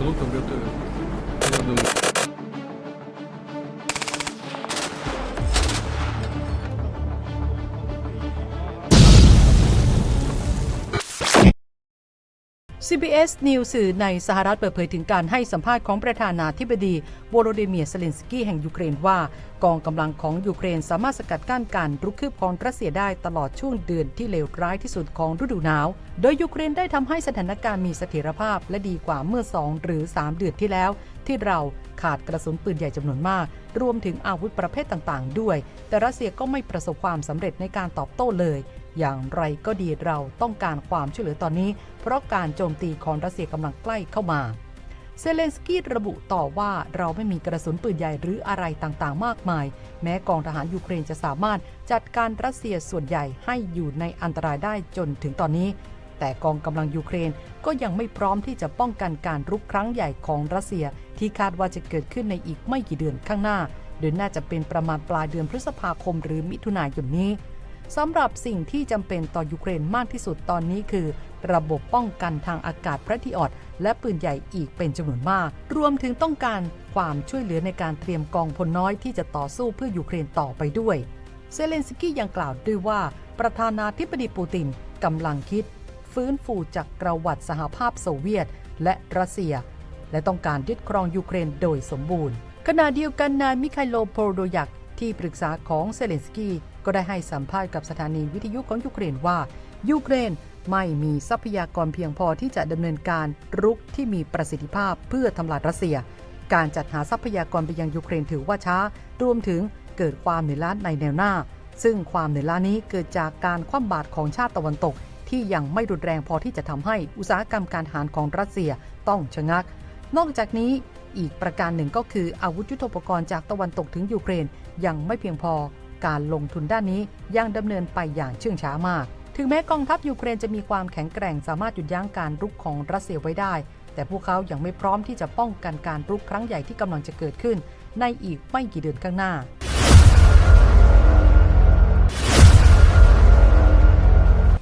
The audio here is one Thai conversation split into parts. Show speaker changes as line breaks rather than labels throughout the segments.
Pronto, Alberto. Eu não-
CBS News สื่อในสหรัฐเปิดเผยถึงการให้สัมภาษณ์ของประธานาธิบดีโวโลดิเมียร์ เซเลนสกี้แห่งยูเครนว่ากองกำลังของยูเครนสามารถสกัดกั้นการรุกคืบของรัสเซียได้ตลอดช่วงเดือนที่เลวร้ายที่สุดของฤดูหนาวโดยยูเครนได้ทำให้สถานการณ์มีเสถียรภาพและดีกว่าเมื่อ2 หรือ 3 เดือนที่แล้วที่เราขาดกระสุนปืนใหญ่จำนวนมากรวมถึงอาวุธประเภทต่างๆด้วยแต่รัสเซียก็ไม่ประสบความสำเร็จในการตอบโต้เลยอย่างไรก็ดีเราต้องการความช่วยเหลือตอนนี้เพราะการโจมตีของรัสเซียกำลังใกล้เข้ามาเซเลนสกี้ระบุต่อว่าเราไม่มีกระสุนปืนใหญ่หรืออะไรต่างๆมากมายแม้กองทหารยูเครนจะสามารถจัดการรัสเซียส่วนใหญ่ให้อยู่ในอันตรายได้จนถึงตอนนี้แต่กองกำลังยูเครนก็ยังไม่พร้อมที่จะป้องกันการรุกครั้งใหญ่ของรัสเซียที่คาดว่าจะเกิดขึ้นในอีกไม่กี่เดือนข้างหน้าโดยน่าจะเป็นประมาณปลายเดือนพฤษภาคมหรือมิถุนายนนี้สำหรับสิ่งที่จำเป็นต่อยูเครนมากที่สุดตอนนี้คือระบบป้องกันทางอากาศพระทิออดและปืนใหญ่อีกเป็นจำนวนมากรวมถึงต้องการความช่วยเหลือในการเตรียมกองพลน้อยที่จะต่อสู้เพื่อยูเครนต่อไปด้วยเซเลนสกี้ยังกล่าวด้วยว่าประธานาธิบดีปูตินกำลังคิดฟื้นฟูจากประวัติสหภาพโซเวียตและรัสเซียและต้องการยึดครองยูเครนโดยสมบูรณ์ขณะเดียวกันนายมิคาโล โพโดยักที่ปรึกษาของเซเลนสกี้ก็ได้ให้สัมภาษณ์กับสถานีวิทยุของยูเครนว่ายูเครนไม่มีทรัพยากรเพียงพอที่จะดำเนินการรุกที่มีประสิทธิภาพเพื่อทำลายรัสเซียการจัดหาทรัพยากรไปยังยูเครนถือว่าช้ารวมถึงเกิดความเหนื่อยล้าในแนวหน้าซึ่งความเหนื่อยล้านี้เกิดจากการคว่ำบาตรของชาติตะวันตกที่ยังไม่รุนแรงพอที่จะทำให้อุตสาหกรรมการทหารของรัสเซียต้องชะงักนอกจากนี้อีกประการหนึ่งก็คืออาวุธยุทโธปกรณ์จากตะวันตกถึงยูเครนยังไม่เพียงพอการลงทุนด้านนี้ยังดำเนินไปอย่างเชื่องช้ามากถึงแม้กองทัพยูเครนจะมีความแข็งแกร่งสามารถหยุดยั้งการรุกของรัสเซียไว้ได้แต่พวกเขายังไม่พร้อมที่จะป้องกันการรุกครั้งใหญ่ที่กำลังจะเกิดขึ้นในอีกไม่กี่เดือนข้างหน้า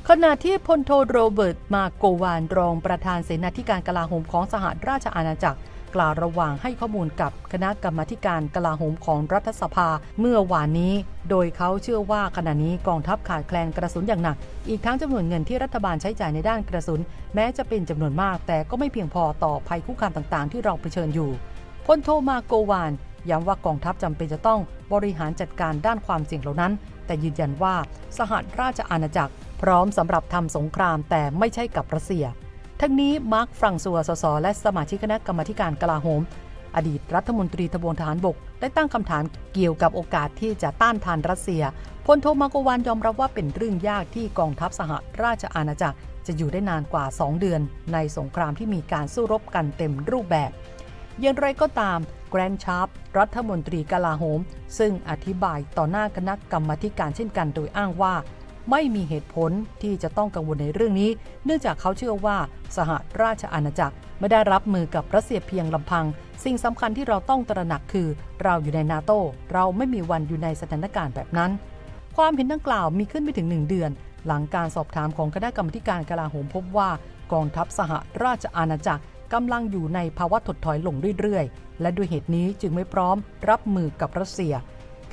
ขณะที่พลโทโรเบิร์ต มาโกวานรองประธานเสนาธิการกลาโหมของสหราชอาณาจักรกล่าวระหว่างให้ข้อมูลกับคณะกรรมาการกลาโหมของรัฐสภาเมื่อวานนี้โดยเขาเชื่อว่าขณะนี้กองทัพขาดแคลนกระสุนอย่างหนักอีกทั้งจำนวนเงินที่รัฐบาลใช้จ่ายในด้านกระสุนแม้จะเป็นจำนวนมากแต่ก็ไม่เพียงพอต่อภัยคุกคามต่างๆที่เราเผชิญอยู่พลโท มาโกวานย้ำว่ากองทัพจำเป็นจะต้องบริหารจัดการด้านความเสี่ยงเหล่านั้นแต่ยืนยันว่าสหราชอาณาจักรพร้อมสำหรับทำสงครามแต่ไม่ใช่กับรัสเซียทั้งนี้มาร์ค ฟรังซัว สสและสมาชิกคณะกรรมาการกลาโหมอดีตรัฐมนตรีทบวงทหารบกได้ตั้งคำถามเกี่ยวกับโอกาสที่จะต้านทานรัสเซียพลโท มาโกวานยอมรับว่าเป็นเรื่องยากที่กองทัพสหราชอาณาจักรจะอยู่ได้นานกว่า2 เดือนในสงครามที่มีการสู้รบกันเต็มรูปแบบอย่างไรก็ตามแกรนด์ชาร์ปรัฐมนตรีกลาโหมซึ่งอธิบายต่อหน้าคณะกรรมาการเช่นกันโดยอ้างว่าไม่มีเหตุผลที่จะต้องกังวลในเรื่องนี้เนื่องจากเขาเชื่อว่าสหราชอาณาจักรไม่ได้รับมือกับรัสเซียเพียงลำพังสิ่งสำคัญที่เราต้องตระหนักคือเราอยู่ในนาโตเราไม่มีวันอยู่ในสถานการณ์แบบนั้นความเห็นดังกล่าวมีขึ้นไม่ถึง1 เดือนหลังการสอบถามของคณะกรรมาการกลาโหมพบว่ากองทัพสหราชอาณาจักรกำลังอยู่ในภาวะถดถอยลงเรื่อยๆและด้วยเหตุนี้จึงไม่พร้อมรับมือกับรัสเซีย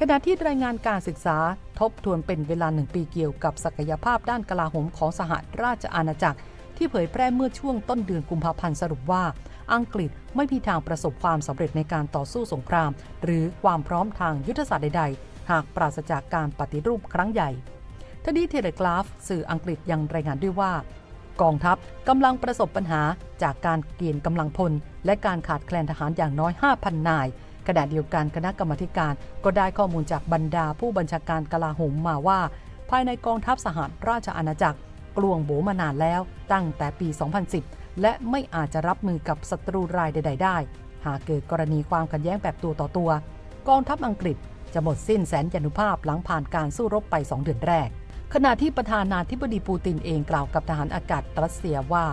ขณะที่รายงานการศึกษาทบทวนเป็นเวลา1 ปีเกี่ยวกับศักยภาพด้านกลาโหมของสหราชอาณาจักรที่เผยแพร่เมื่อช่วงต้นเดือนกุมภาพันธ์สรุปว่าอังกฤษไม่มีทางประสบความสำเร็จในการต่อสู้สงครามหรือความพร้อมทางยุทธศาสตร์ใดๆหากปราศจากการปฏิรูปครั้งใหญ่ทดีเทเลกราฟสื่ออังกฤษยังรายงานด้วยว่ากองทัพกำลังประสบปัญหาจากการเกณฑ์กำลังพลและการขาดแคลนทหารอย่างน้อย 5,000 นายขณะเดียวกันคณะกรรมาการก็ได้ข้อมูลจากบรรดาผู้บัญชาการกลาโหมมาว่าภายในกองทัพสหราชอาณาจักรกลวงโบมานานแล้วตั้งแต่ปี 2010 และไม่อาจจะรับมือกับศัตรูรายใดๆได้หากเกิดกรณีความขัดแย้งแบบตัวต่อตัวกองทัพอังกฤษจะหมดสิ้นแสนยานุภาพหลังผ่านการสู้รบไป2 เดือนแรกขณะที่ประธานาธิบดีปูตินเองกล่าวกับทหารอากาศรัสเซียว่า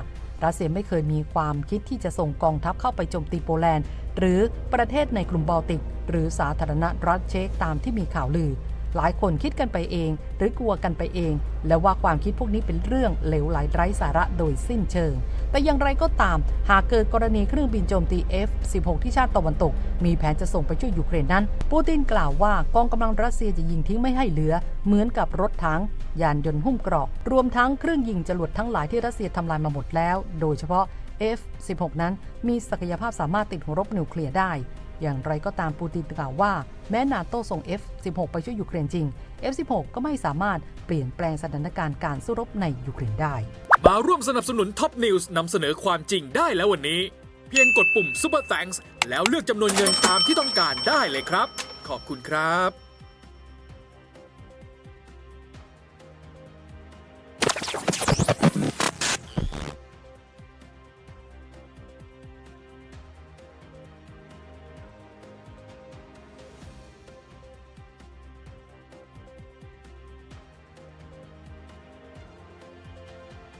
รัสเซียไม่เคยมีความคิดที่จะส่งกองทัพเข้าไปโจมตีโปแลนด์หรือประเทศในกลุ่มบอลติกหรือสาธารณรัฐเช็กตามที่มีข่าวลือ หลายคนคิดกันไปเองหรือกลัวกันไปเอง และว่าความคิดพวกนี้เป็นเรื่องเหลวไหลไร้สาระโดยสิ้นเชิงแต่อย่างไรก็ตามหากเกิดกรณีเครื่องบินโจมตี F-16 ที่ชาติตะวันตกมีแผนจะส่งไปช่วยยูเครนนั้นปูตินกล่าวว่ากองกำลังรัสเซียจะยิงทิ้งไม่ให้เหลือเหมือนกับรถถังยานยนต์หุ้มเกราะรวมทั้งเครื่องยิงจรวดทั้งหลายที่รัสเซียทำลายมาหมดแล้วโดยเฉพาะ F-16 นั้นมีศักยภาพสามารถติดหัวรบนิวเคลียร์ได้อย่างไรก็ตามปูตินกล่าวว่าแม้นาโต้ส่ง F-16 ไปช่วยยูเครนจริง F-16 ก็ไม่สามารถเปลี่ยนแปลงสถานการณ์การสู้รบในยูเครนได้
มาร่วมสนับสนุนท็อปนิวส์นำเสนอความจริงได้แล้ววันนี้เพียงกดปุ่ม Super Thanks แล้วเลือกจำนวนเงินตามที่ต้องการได้เลยครับขอบคุณครับ